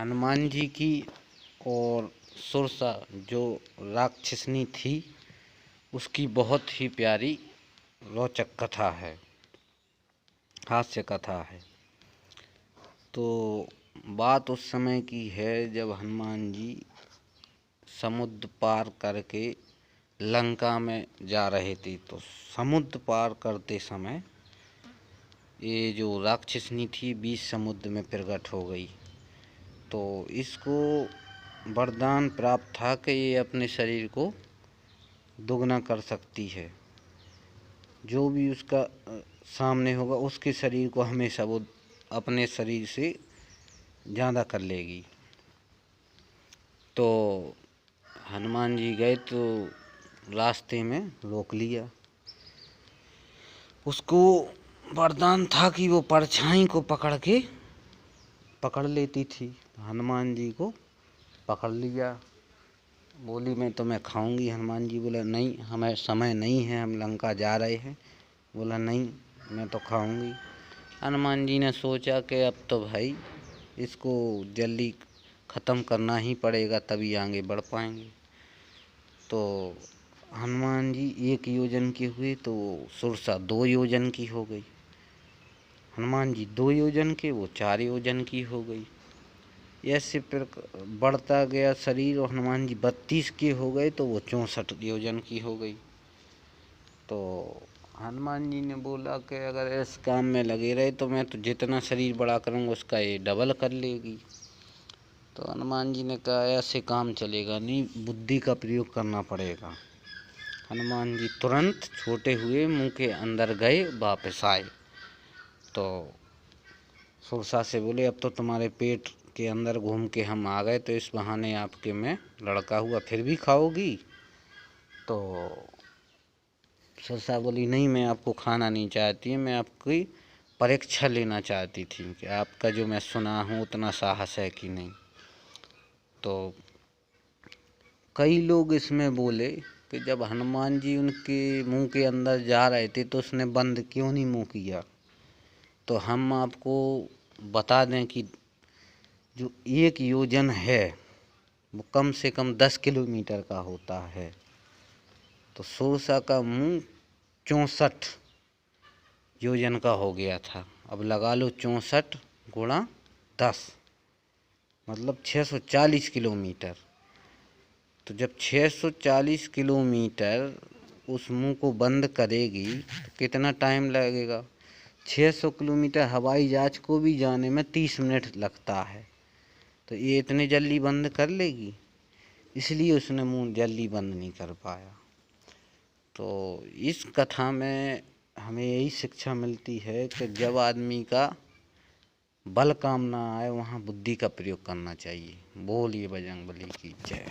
हनुमान जी की और सुरसा जो राक्षसनी थी उसकी बहुत ही प्यारी रोचक कथा है, हास्य कथा है। तो बात उस समय की है जब हनुमान जी समुद्र पार करके लंका में जा रहे थे। तो समुद्र पार करते समय ये जो राक्षसनी थी बीच समुद्र में प्रकट हो गई। तो इसको वरदान प्राप्त था कि ये अपने शरीर को दुगना कर सकती है। जो भी उसका सामने होगा उसके शरीर को हमेशा वो अपने शरीर से ज़्यादा कर लेगी। तो हनुमान जी गए तो रास्ते में रोक लिया। उसको वरदान था कि वो परछाई को पकड़ लेती थी। हनुमान जी को पकड़ लिया। बोली मैं तुम्हें खाऊंगी। हनुमान जी बोला नहीं, हमें समय नहीं है, हम लंका जा रहे हैं। बोला नहीं, मैं तो खाऊंगी। हनुमान जी ने सोचा कि अब तो भाई इसको जल्दी ख़त्म करना ही पड़ेगा, तभी आगे बढ़ पाएंगे। तो हनुमान जी 1 योजन के हुए तो सुरसा 2 योजन की हो गई। हनुमान जी 2 योजन के, वो 4 योजन की हो गई। ऐसे फिर बढ़ता गया शरीर और हनुमान जी 32 के हो गए तो वो 64 योजन की हो गई। तो हनुमान जी ने बोला कि अगर इस काम में लगे रहे तो मैं तो जितना शरीर बड़ा करूँगा उसका ये डबल कर लेगी। तो हनुमान जी ने कहा ऐसे काम चलेगा नहीं, बुद्धि का प्रयोग करना पड़ेगा। हनुमान जी तुरंत छोटे हुए मुंह के अंदर गए, वापस आए। तो सुरसा से बोले अब तो तुम्हारे पेट के अंदर घूम के हम आ गए, तो इस बहाने आपके में लड़का हुआ, फिर भी खाओगी? तो सुरसा बोली नहीं, मैं आपको खाना नहीं चाहती, मैं आपकी परीक्षा लेना चाहती थी कि आपका जो मैं सुना हूँ उतना साहस है कि नहीं। तो कई लोग इसमें बोले कि जब हनुमान जी उनके मुंह के अंदर जा रहे थे तो उसने बंद क्यों नहीं मुंह किया। तो हम आपको बता दें कि जो 1 योजन है वो कम से कम 10 किलोमीटर का होता है। तो सुरसा का मुंह 64 योजन का हो गया था। अब लगा लो 64 गुणा 10 मतलब 640 किलोमीटर। तो जब 640 किलोमीटर उस मुंह को बंद करेगी तो कितना टाइम लगेगा? 600 किलोमीटर हवाई जहाज को भी जाने में 30 मिनट लगता है। तो ये इतने जल्दी बंद कर लेगी, इसलिए उसने मुंह जल्दी बंद नहीं कर पाया। तो इस कथा में हमें यही शिक्षा मिलती है कि जब आदमी का बल काम ना आए वहाँ बुद्धि का प्रयोग करना चाहिए। बोलिए बजरंगबली की जय।